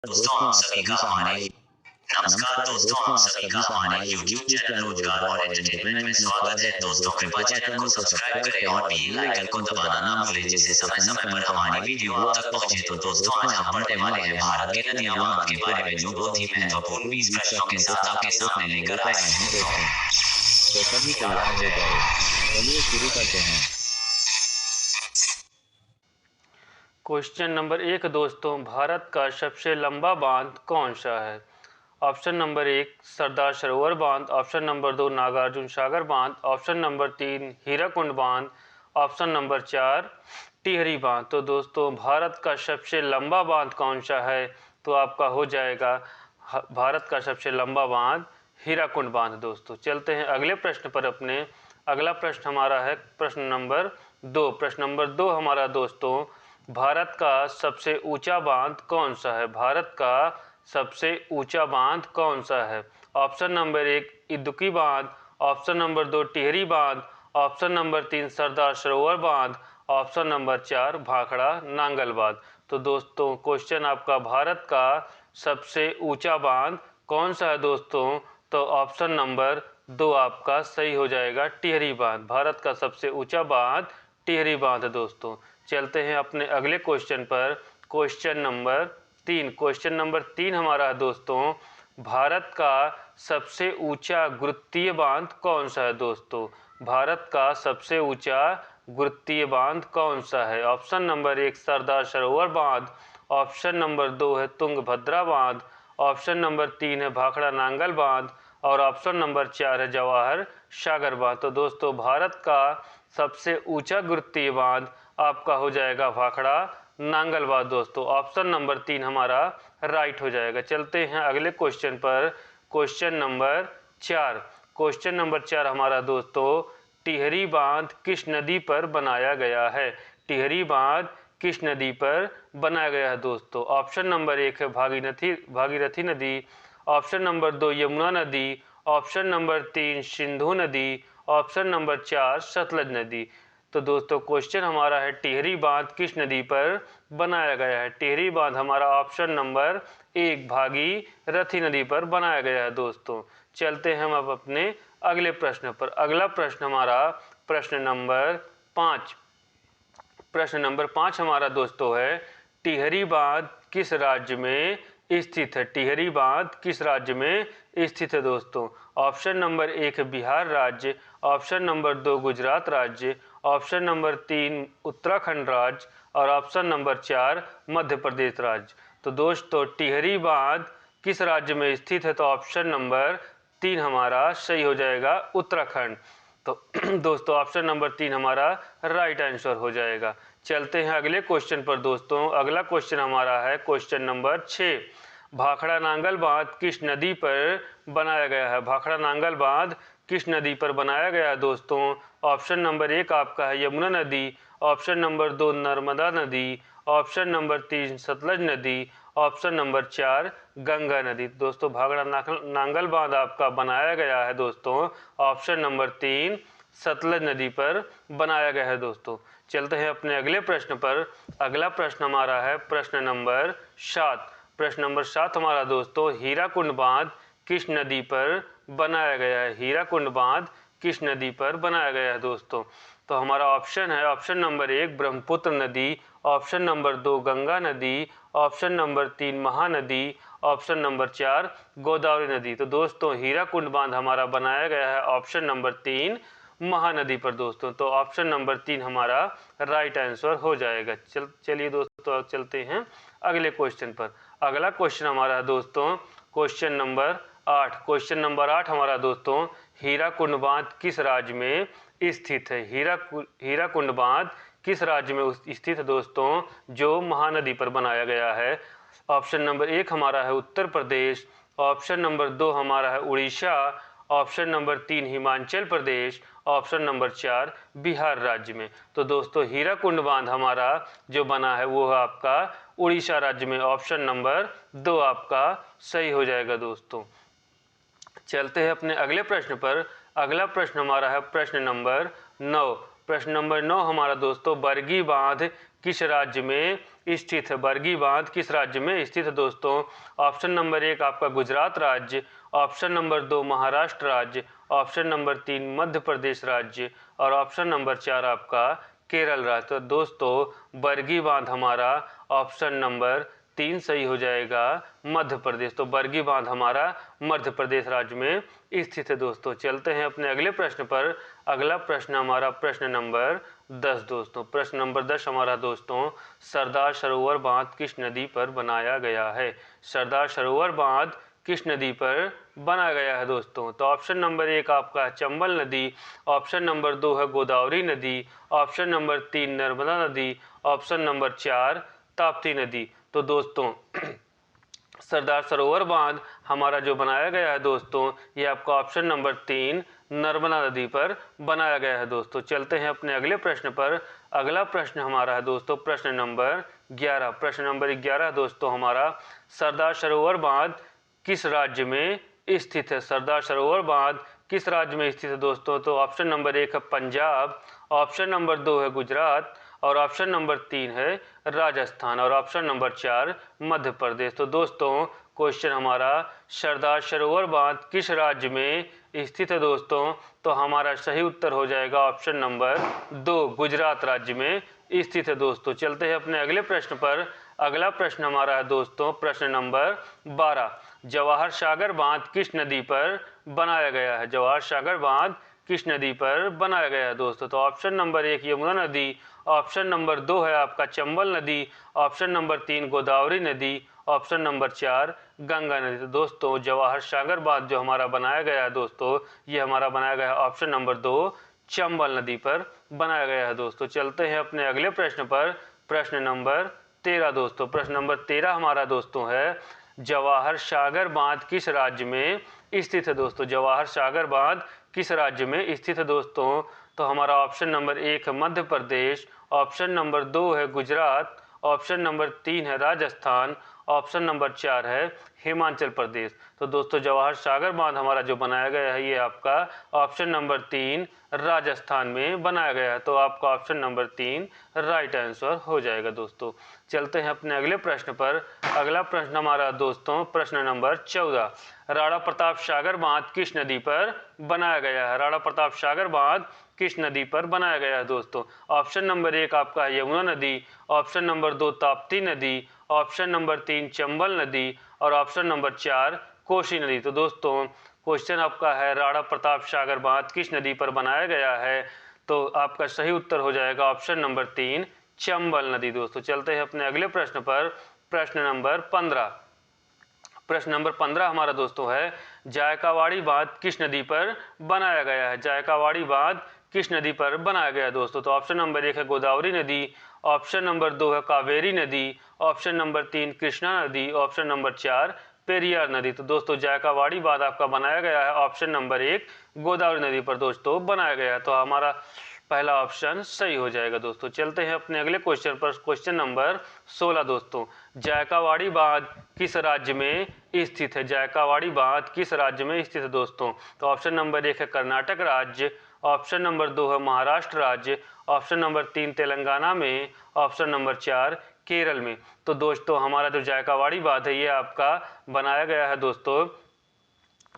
दोस्तों आप सभी का हमारे नमस्कार दोस्तों, आप सभी का हमारे YouTube चैनल रोजगार और एंटरटेनमेंट में स्वागत है। दोस्तों कृपया चैनल को सब्सक्राइब करें और बेल आइकन को दबाना ना भूलें, जिससे समय समय पर हमारी वीडियो आप तक पहुंचे। तो दोस्तों आज हम पढ़ने वाले हैं भारत के नदियां बांध के बारे में, जो बहुत ही महत्वपूर्ण 20 प्रश्नों के साथ आपके सामने लेकर आए हैं दोस्तों। तो सभी तैयार हो जाए, चलिए शुरू करते हैं। क्वेश्चन नंबर 1 दोस्तों, भारत का सबसे लंबा बांध कौन सा है? ऑप्शन नंबर 1 सरदार सरोवर बांध, ऑप्शन नंबर 2 नागार्जुन सागर बांध, ऑप्शन नंबर 3 हीराकुंड बांध, ऑप्शन नंबर 4 टिहरी बांध। तो दोस्तों भारत का सबसे लंबा बांध कौन सा है? तो आपका हो जाएगा भारत का सबसे लंबा बांध हीराकुंड बांध। दोस्तों चलते हैं अगले प्रश्न पर अपने। अगला प्रश्न हमारा है प्रश्न नंबर 2। प्रश्न नंबर 2 हमारा दोस्तों, भारत का सबसे ऊंचा बांध कौन सा है? भारत का सबसे ऊंचा बांध कौन सा है? ऑप्शन नंबर 1 इदुक्की बांध, ऑप्शन नंबर 2 टिहरी बांध, ऑप्शन नंबर 3 सरदार सरोवर बांध, ऑप्शन नंबर 4 भाखड़ा नांगल बांध। तो दोस्तों क्वेश्चन आपका भारत का सबसे ऊंचा बांध कौन सा है दोस्तों? तो ऑप्शन नंबर 2 आपका सही हो जाएगा, टिहरी बांध। भारत का सबसे ऊंचा बांध टिहरी बांध है दोस्तों। चलते हैं अपने अगले क्वेश्चन पर। Question number 3। क्वेश्चन नंबर 3 हमारा है दोस्तों, भारत का सबसे ऊंचा गुरुत्वीय बांध कौन सा है दोस्तों? भारत का सबसे ऊंचा गुरुत्वीय बांध कौन सा है? ऑप्शन नंबर 1 सरदार सरोवर बांध, ऑप्शन नंबर 2 है तुंगभद्रा बांध, ऑप्शन नंबर 3 है भाखड़ा नांगल बांध और ऑप्शन नंबर 4 है जवाहर सागर बांध। तो दोस्तों भारत का सबसे ऊंचा गुरुत्वीय बांध आपका हो जाएगा भाखड़ा नांगल बांध। दोस्तों ऑप्शन नंबर 3 हमारा राइट हो जाएगा। चलते हैं अगले क्वेश्चन पर। Question number 4। क्वेश्चन नंबर 4 हमारा दोस्तों, टिहरी बांध किस नदी पर बनाया गया है? टिहरी बांध किस नदी पर बनाया गया है दोस्तों? ऑप्शन नंबर 1 है भागीरथी नदी, ऑप्शन नंबर 2 यमुना नदी, ऑप्शन नंबर 3 सिंधु नदी, ऑप्शन नंबर 4 सतलज नदी। तो दोस्तों क्वेश्चन हमारा है टिहरी बांध किस नदी पर बनाया गया है? टिहरी बांध हमारा ऑप्शन नंबर 1 भागीरथी नदी पर बनाया गया है दोस्तों। चलते हैं हम अब अपने अगले प्रश्न पर। अगला प्रश्न हमारा प्रश्न नंबर 5। प्रश्न नंबर 5 हमारा दोस्तों है, टिहरी बांध किस राज्य में स्थित है? टिहरी बांध किस राज्य में स्थित है दोस्तों? ऑप्शन नंबर 1 बिहार राज्य, ऑप्शन नंबर 2 गुजरात राज्य, ऑप्शन नंबर 3 उत्तराखंड राज्य और ऑप्शन नंबर 4 मध्य प्रदेश राज्य। तो दोस्तों टिहरी बांध किस राज्य में स्थित है? तो ऑप्शन नंबर 3 हमारा सही हो जाएगा, उत्तराखंड। तो दोस्तों ऑप्शन नंबर 3 हमारा राइट आंसर हो जाएगा। चलते हैं अगले क्वेश्चन पर दोस्तों। अगला क्वेश्चन हमारा है क्वेश्चन नंबर 6। भाखड़ा नांगल बांध किस नदी पर बनाया गया है? भाखड़ा नांगल बांध किस नदी पर बनाया गया है दोस्तों? ऑप्शन नंबर 1 आपका है यमुना नदी, ऑप्शन नंबर 2 नर्मदा नदी, ऑप्शन नंबर 3 सतलज नदी, ऑप्शन नंबर 4 गंगा नदी। दोस्तों भाखड़ा नांगल बांध आपका बनाया गया है दोस्तों ऑप्शन नंबर 3 सतलज नदी पर बनाया गया है दोस्तों। चलते हैं अपने अगले प्रश्न पर। अगला प्रश्न हमारा है प्रश्न नंबर 7। प्रश्न नंबर 7 हमारा दोस्तों, हीराकुंड बांध किस नदी पर बनाया गया है? हीराकुंड बांध किस नदी पर बनाया गया है दोस्तों? तो हमारा ऑप्शन है ऑप्शन नंबर 1 ब्रह्मपुत्र नदी, ऑप्शन नंबर 2 गंगा नदी, option number 3 Mahanadi, option number 4 Godavari नदी। तो दोस्तों हीराकुंड बांध हमारा बनाया गया है ऑप्शन नंबर 3 महानदी पर दोस्तों। तो ऑप्शन नंबर 3 हमारा राइट आंसर हो जाएगा। चलिए दोस्तों चलते हैं अगले क्वेश्चन पर। अगला क्वेश्चन हमारा दोस्तों क्वेश्चन नंबर 8। क्वेश्चन नंबर 8 हमारा दोस्तों, हीराकुंड बांध किस राज्य में स्थित है? हीराकुंड बांध किस राज्य में स्थित है दोस्तों, जो महानदी पर बनाया गया है? ऑप्शन नंबर 1 हमारा है उत्तर प्रदेश, ऑप्शन नंबर 2 हमारा है Orissa, option number 3 Himachal Pradesh, option number 4 Bihar राज्य में। तो दोस्तों हीराकुंड बांध हमारा जो बना है वो है आपका उड़ीसा राज्य में। ऑप्शन नंबर 2 आपका सही हो जाएगा दोस्तों। चलते हैं अपने अगले प्रश्न पर। अगला प्रश्न हमारा है प्रश्न नंबर 9। प्रश्न नंबर 9 हमारा दोस्तों, बरगी बांध किस राज्य में स्थित है? बरगी बांध किस राज्य में स्थित है दोस्तों? ऑप्शन नंबर 1 आपका गुजरात राज्य, ऑप्शन नंबर 2 महाराष्ट्र राज्य, ऑप्शन नंबर 3 मध्य प्रदेश राज्य और ऑप्शन नंबर 4 आपका केरल राज्य। तो दोस्तों बरगी बांध हमारा ऑप्शन नंबर 3 सही हो जाएगा, मध्य प्रदेश। तो बरगी बांध हमारा मध्य प्रदेश राज्य में स्थित है दोस्तों। चलते हैं अपने अगले प्रश्न पर। अगला प्रश्न हमारा प्रश्न नंबर 10 दोस्तों। प्रश्न नंबर 10 हमारा दोस्तों, सरदार सरोवर बांध किस नदी पर बनाया गया है? सरदार सरोवर बांध किस नदी पर बनाया गया है दोस्तों? तो ऑप्शन नंबर 1 आपका चंबल नदी, ऑप्शन नंबर 2 है गोदावरी नदी, ऑप्शन नंबर 3 नर्मदा नदी, ऑप्शन नंबर 4 ताप्ती नदी। तो दोस्तों सरदार सरोवर बांध हमारा जो बनाया गया है दोस्तों, ये आपका ऑप्शन नंबर 3 नर्मदा नदी पर बनाया गया है दोस्तों। चलते हैं अपने अगले प्रश्न पर। अगला प्रश्न हमारा है दोस्तों प्रश्न नंबर 11। प्रश्न नंबर 11 दोस्तों हमारा, सरदार सरोवर बांध किस राज्य में स्थित है? सरदार सरोवर बांध किस राज्य में स्थित है दोस्तों? तो ऑप्शन नंबर 1 है पंजाब, ऑप्शन नंबर 2 है गुजरात और ऑप्शन नंबर 3 है राजस्थान और ऑप्शन नंबर 4 मध्य प्रदेश। तो दोस्तों क्वेश्चन हमारा, सरदार सरोवर बांध किस राज्य में स्थित है दोस्तों? तो हमारा सही उत्तर हो जाएगा ऑप्शन नंबर 2 गुजरात राज्य में स्थित है दोस्तों। चलते हैं अपने अगले प्रश्न पर। अगला प्रश्न हमारा है दोस्तों प्रश्न नंबर 12। जवाहर सागर बांध किस नदी पर बनाया गया है? जवाहर सागर बांध किस नदी पर बनाया गया है दोस्तों? तो ऑप्शन नंबर 1 यमुना नदी, ऑप्शन नंबर 2 है आपका चंबल नदी, ऑप्शन नंबर 3 गोदावरी नदी, ऑप्शन नंबर 4 गंगा नदी। तो दोस्तों जवाहर सागर बांध जो हमारा बनाया गया है दोस्तों, ये हमारा बनाया गया है ऑप्शन नंबर 2 चंबल नदी पर बनाया गया है दोस्तों। चलते हैं अपने अगले प्रश्न पर। प्रश्न नंबर 13 दोस्तों। प्रश्न नंबर 13 हमारा दोस्तों है, जवाहर सागर बांध किस राज्य में स्थित है दोस्तों? जवाहर सागर बांध किस राज्य में स्थित है दोस्तों? तो हमारा ऑप्शन नंबर 1 है मध्य प्रदेश, ऑप्शन नंबर 2 है गुजरात, ऑप्शन नंबर 3 है राजस्थान, ऑप्शन नंबर 4 है हिमाचल प्रदेश। तो दोस्तों जवाहर सागर बांध हमारा जो बनाया गया है, ये आपका ऑप्शन नंबर 3 राजस्थान में बनाया गया है। तो आपका ऑप्शन नंबर 3 राइट आंसर हो जाएगा दोस्तों। चलते हैं अपने अगले प्रश्न पर। अगला प्रश्न हमारा दोस्तों प्रश्न नंबर 14। राणा प्रताप सागर बांध किस नदी पर बनाया गया है? राणा प्रताप सागर बांध किस नदी पर बनाया गया है दोस्तों? ऑप्शन नंबर 1 आपका यमुना नदी, ऑप्शन नंबर 2 ताप्ती नदी, ऑप्शन नंबर 3 चंबल नदी और ऑप्शन नंबर 4 कोसी नदी। तो दोस्तों क्वेश्चन आपका है, राणा प्रताप सागर बांध किस नदी पर बनाया गया है? तो आपका सही उत्तर हो जाएगा ऑप्शन नंबर 3 चंबल नदी दोस्तों। चलते हैं अपने अगले प्रश्न पर। प्रश्न नंबर 15। प्रश्न नंबर 15 हमारा दोस्तों है, जायकावाड़ी बांध किस नदी पर बनाया गया है? जायकावाड़ी बांध किस नदी पर बनाया गया है दोस्तों? तो ऑप्शन नंबर 1 है गोदावरी नदी, ऑप्शन नंबर 2 है कावेरी नदी, ऑप्शन नंबर 3 कृष्णा नदी, ऑप्शन नंबर 4 पेरियार नदी। तो दोस्तों जायकावाड़ी बांध आपका बनाया गया है ऑप्शन नंबर 1 गोदावरी नदी पर दोस्तों बनाया गया है। तो हमारा पहला ऑप्शन सही हो जाएगा दोस्तों। चलते हैं अपने अगले क्वेश्चन पर। क्वेश्चन नंबर 16 दोस्तों, जायकावाड़ी बांध किस राज्य में स्थित है? जायकावाड़ी बांध किस राज्य में स्थित है दोस्तों? तो ऑप्शन नंबर 1 है कर्नाटक राज्य, ऑप्शन नंबर 2 है महाराष्ट्र राज्य, ऑप्शन नंबर 3 तेलंगाना में, ऑप्शन नंबर 4 केरल में। तो दोस्तों हमारा जो जायकावाड़ी बांध है, ये आपका बनाया गया है दोस्तों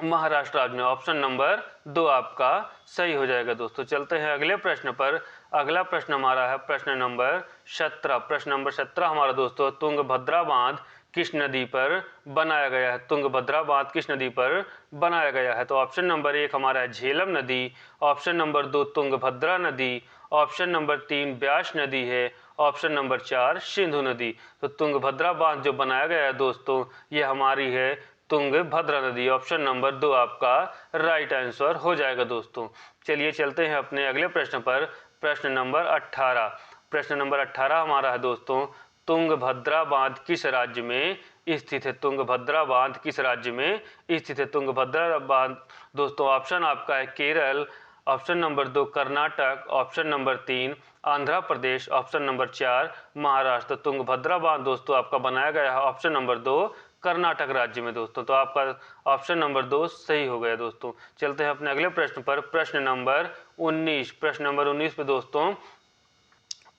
महाराष्ट्र राज्य में। ऑप्शन नंबर 2 आपका सही हो जाएगा दोस्तों। चलते हैं अगले प्रश्न पर। अगला प्रश्न हमारा है प्रश्न नंबर 17। प्रश्न नंबर 17 हमारा दोस्तों, तुंगभद्रा बांध किस नदी पर बनाया गया है? तुंगभद्रा बांध किस नदी पर बनाया गया है? तो ऑप्शन नंबर 1 हमारा है झेलम नदी, ऑप्शन नंबर 2 तुंगभद्रा नदी, ऑप्शन नंबर 3 ब्यास नदी है, ऑप्शन नंबर 4 सिंधु नदी। तो तुंगभद्रा बांध जो बनाया गया है दोस्तों, ये हमारी है तुंगभद्रा नदी। ऑप्शन नंबर 2 आपका राइट आंसर हो जाएगा दोस्तों। चलिए चलते हैं अपने अगले प्रश्न पर। प्रश्न नंबर 18। प्रश्न नंबर 18 हमारा है दोस्तों, तुंगभद्रा बांध किस राज्य में स्थित है? तुंगभद्रा बांध किस राज्य में स्थित है? तुंगभद्रा बांध दोस्तों ऑप्शन आपका है Kerala, option number 2 Karnataka, option number 3 Andhra Pradesh, option number 4 Maharashtra. Tungabhadra बांध दोस्तों आपका बनाया गया है ऑप्शन नंबर 2 कर्नाटक राज्य में दोस्तों। तो आपका ऑप्शन नंबर 2 सही हो गया दोस्तों। चलते हैं अपने अगले प्रश्न पर। प्रश्न नंबर 19, प्रश्न नंबर 19 पे दोस्तों,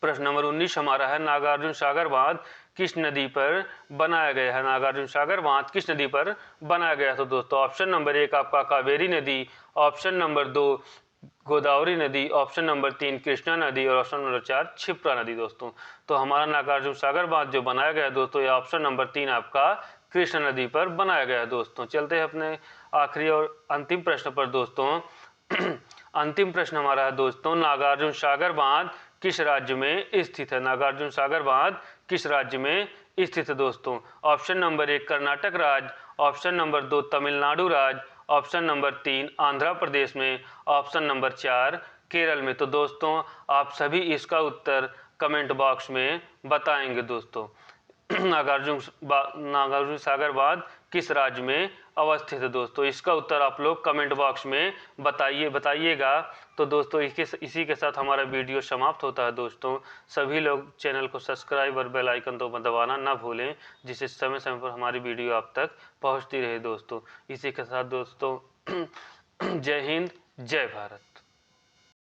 प्रश्न नंबर 19 हमारा है नागार्जुन सागर बांध किस नदी पर बनाया गया है। नागार्जुन सागर बांध किस नदी पर बनाया गया। तो दोस्तों ऑप्शन नंबर 1 आपका कावेरी नदी, ऑप्शन नंबर 2 गोदावरी नदी, ऑप्शन नंबर 3 कृष्णा नदी और ऑप्शन नंबर 4 क्षिप्रा नदी। दोस्तों तो हमारा नागार्जुन सागर बांध जो बनाया गया है दोस्तों, ये ऑप्शन नंबर 3 आपका कृष्णा नदी पर बनाया गया है। दोस्तों चलते हैं अपने आखिरी और अंतिम प्रश्न पर दोस्तों। अंतिम प्रश्न हमारा है दोस्तों, नागार्जुन सागर बांध किस राज्य में स्थित है। नागार्जुन सागर बांध किस राज्य में स्थित है दोस्तों। ऑप्शन नंबर 1 कर्नाटक राज्य, ऑप्शन नंबर 2 तमिलनाडु राज्य, ऑप्शन नंबर 3 आंध्र प्रदेश में, ऑप्शन नंबर 4 केरल में। तो दोस्तों आप सभी इसका उत्तर कमेंट बॉक्स में बताएंगे दोस्तों। नागार्जुन सागर बांध किस राज्य में अवस्थित है दोस्तों, इसका उत्तर आप लोग कमेंट बॉक्स में बताइएगा। तो दोस्तों इसी के साथ हमारा वीडियो समाप्त होता है दोस्तों। सभी लोग चैनल को सब्सक्राइब और बेल आइकन तो दबाना ना भूलें, जिससे समय समय पर हमारी वीडियो आप तक पहुंचती रहे दोस्तों। इसी के साथ दोस्तों जय हिंद, जय भारत।